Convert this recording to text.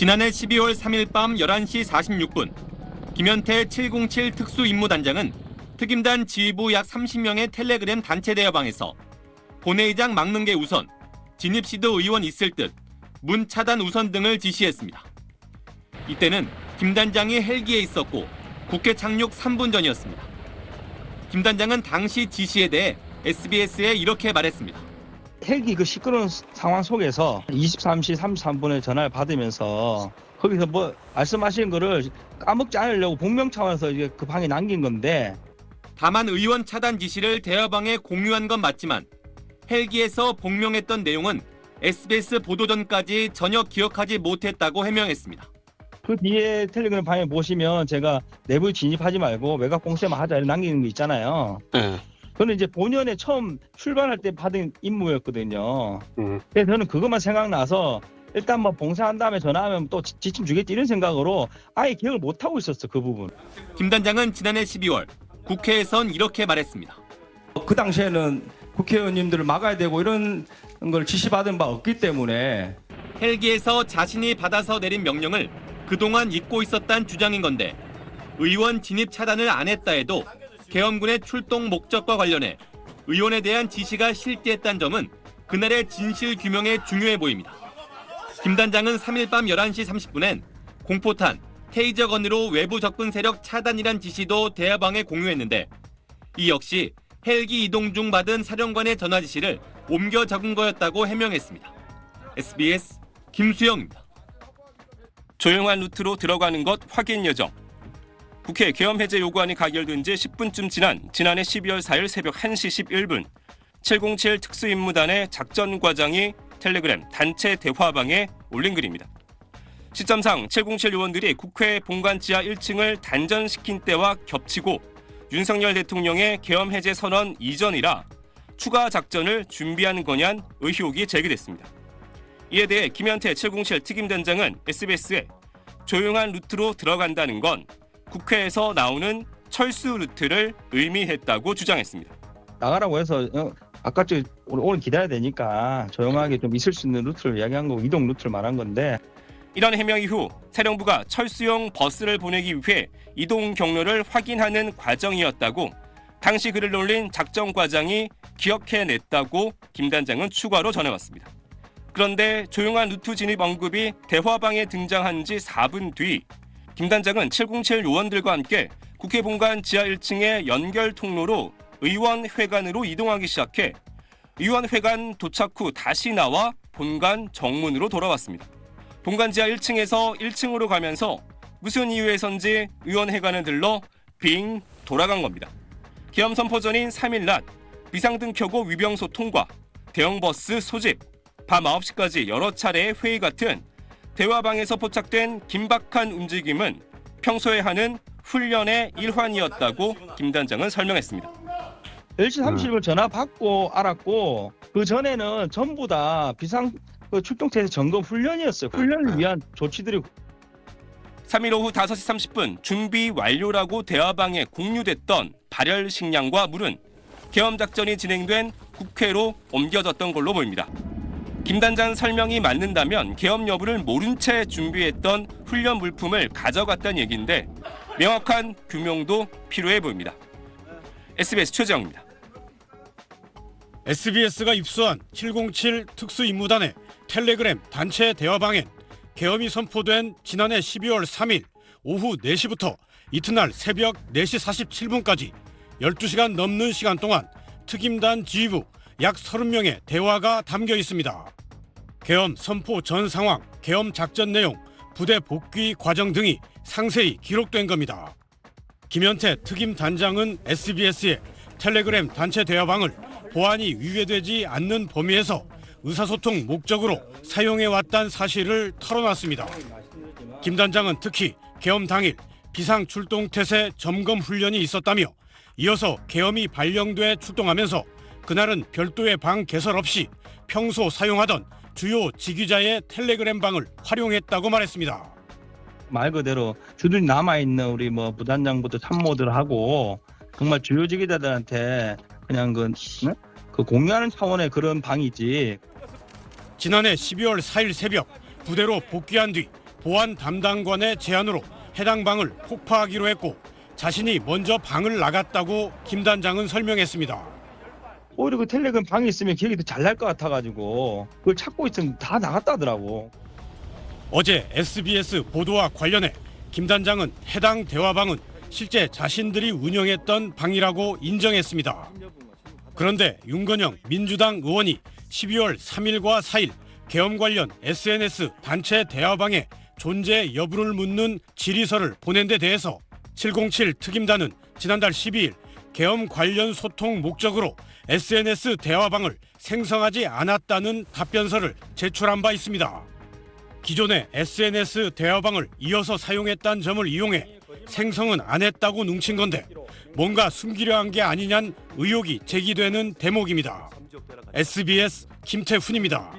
지난해 12월 3일 밤 11시 46분 김현태 707 특수임무단장은 특임단 지휘부 약 30명의 텔레그램 단체 대화방에서 본회의장 막는 게 우선, 진입 시도 의원 있을 듯, 문 차단 우선 등을 지시했습니다. 이때는 김 단장이 헬기에 있었고 국회 착륙 3분 전이었습니다. 김 단장은 당시 지시에 대해 SBS에 이렇게 말했습니다. 헬기 그 시끄러운 상황 속에서 23시 33분에 전화를 받으면서 거기서 뭐 말씀하신 거를 까먹지 않으려고 복명 차원에서 이제 그 방에 남긴 건데, 다만 의원 차단 지시를 대화방에 공유한 건 맞지만 헬기에서 복명했던 내용은 SBS 보도 전까지 전혀 기억하지 못했다고 해명했습니다. 그 뒤에 텔레그램 방에 보시면 제가 내부 진입하지 말고 외곽 봉쇄만 하자 이렇게 남기는 거 있잖아요. 그는 이제 본연에 처음 출발할 때 받은 임무였거든요. 그래서 저는 그것만 생각나서 일단 뭐 봉쇄한 다음에 전화하면 또 지침 주겠지 이런 생각으로 아예 기억을 못 하고 있었어, 그 부분. 김 단장은 지난해 12월 국회에선 이렇게 말했습니다. 그 당시에는 국회의원님들을 막아야 되고 이런 걸 지시받은 바 없기 때문에 헬기에서 자신이 받아서 내린 명령을 그동안 잊고 있었다는 주장인 건데, 의원 진입 차단을 안 했다 해도 계엄군의 출동 목적과 관련해 의원에 대한 지시가 실제했다는 점은 그날의 진실 규명에 중요해 보입니다. 김 단장은 3일 밤 11시 30분엔 공포탄, 테이저건으로 외부 접근 세력 차단이란 지시도 대화방에 공유했는데, 이 역시 헬기 이동 중 받은 사령관의 전화 지시를 옮겨 적은 거였다고 해명했습니다. SBS 김수영입니다. 조용한 루트로 들어가는 것 확인 예정. 국회 계엄 해제 요구안이 가결된 지 10분쯤 지난 지난해 12월 4일 새벽 1시 11분 707 특수임무단의 작전과장이 텔레그램 단체 대화방에 올린 글입니다. 시점상 707 요원들이 국회 본관 지하 1층을 단전시킨 때와 겹치고 윤석열 대통령의 계엄 해제 선언 이전이라 추가 작전을 준비한 거냐는 의혹이 제기됐습니다. 이에 대해 김현태 707 특임단장은 SBS에 조용한 루트로 들어간다는 건 국회에서 나오는 철수 루트를 의미했다고 주장했습니다. 나가라고 해서 아까 오늘 기다려야 되니까 조용하게 좀 있을 수 있는 루트를 이야기한 거고, 이동 루트를 말한 건데, 이런 해명 이후 사령부가 철수용 버스를 보내기 위해 이동 경로를 확인하는 과정이었다고 당시 글을 올린 작전과장이 기억해냈다고 김 단장은 추가로 전해왔습니다. 그런데 조용한 루트 진입 언급이 대화방에 등장한 지 4분 뒤 김 단장은 707 요원들과 함께 국회 본관 지하 1층의 연결 통로로 의원회관으로 이동하기 시작해 의원회관 도착 후 다시 나와 본관 정문으로 돌아왔습니다. 본관 지하 1층에서 1층으로 가면서 무슨 이유에선지 의원회관을 들러 빙 돌아간 겁니다. 계엄 선포 전인 3일 낮 비상등 켜고 위병소 통과, 대형버스 소집, 밤 9시까지 여러 차례의 회의 같은 대화방에서 포착된 긴박한 움직임은 평소에 하는 훈련의 일환이었다고 김 단장은 설명했습니다. 10시 30분 전화 받고 알았고, 그 전에는 전부 다 비상 출동체제 점검 훈련이었어요. 훈련을 위한 조치들이. 3일 오후 5시 30분 준비 완료라고 대화방에 공유됐던 발열 식량과 물은 계엄 작전이 진행된 국회로 옮겨졌던 걸로 보입니다. 김 단장 설명이 맞는다면 계엄 여부를 모른 채 준비했던 훈련 물품을 가져갔다는 얘기인데 명확한 규명도 필요해 보입니다. SBS 최재영입니다. SBS가 입수한 707 특수임무단의 텔레그램 단체 대화방엔 계엄이 선포된 지난해 12월 3일 오후 4시부터 이튿날 새벽 4시 47분까지 12시간 넘는 시간 동안 특임단 지휘부 약 30명의 대화가 담겨 있습니다. 계엄 선포 전 상황, 계엄 작전 내용, 부대 복귀 과정 등이 상세히 기록된 겁니다. 김현태 특임 단장은 SBS에 텔레그램 단체 대화방을 보안이 위배되지 않는 범위에서 의사소통 목적으로 사용해왔다는 사실을 털어놨습니다. 김 단장은 특히 계엄 당일 비상출동태세 점검 훈련이 있었다며 이어서 계엄이 발령돼 출동하면서 그날은 별도의 방 개설 없이 평소 사용하던 주요 지휘자의 텔레그램 방을 활용했다고 말했습니다. 말 그대로 주둔이 남아있는 우리 뭐 부단장부터 참모들하고 정말 주요 지휘자들한테 그냥 그 공유하는 차원의 그런 방이지. 지난해 12월 4일 새벽 부대로 복귀한 뒤 보안 담당관의 제안으로 해당 방을 폭파하기로 했고 자신이 먼저 방을 나갔다고 김 단장은 설명했습니다. 오히려 그 텔레그램 방에 있으면 기억이 더 잘 날 것 같아가지고 그걸 찾고 있으면 다 나갔다 하더라고. 어제 SBS 보도와 관련해 김 단장은 해당 대화방은 실제 자신들이 운영했던 방이라고 인정했습니다. 그런데 윤건영 민주당 의원이 12월 3일과 4일 계엄 관련 SNS 단체 대화방의 존재 여부를 묻는 질의서를 보낸 데 대해서 707 특임단은 지난달 12일 계엄 관련 소통 목적으로 SNS 대화방을 생성하지 않았다는 답변서를 제출한 바 있습니다. 기존의 SNS 대화방을 이어서 사용했다는 점을 이용해 생성은 안 했다고 뭉친 건데 뭔가 숨기려 한 게 아니냐는 의혹이 제기되는 대목입니다. SBS 김태훈입니다.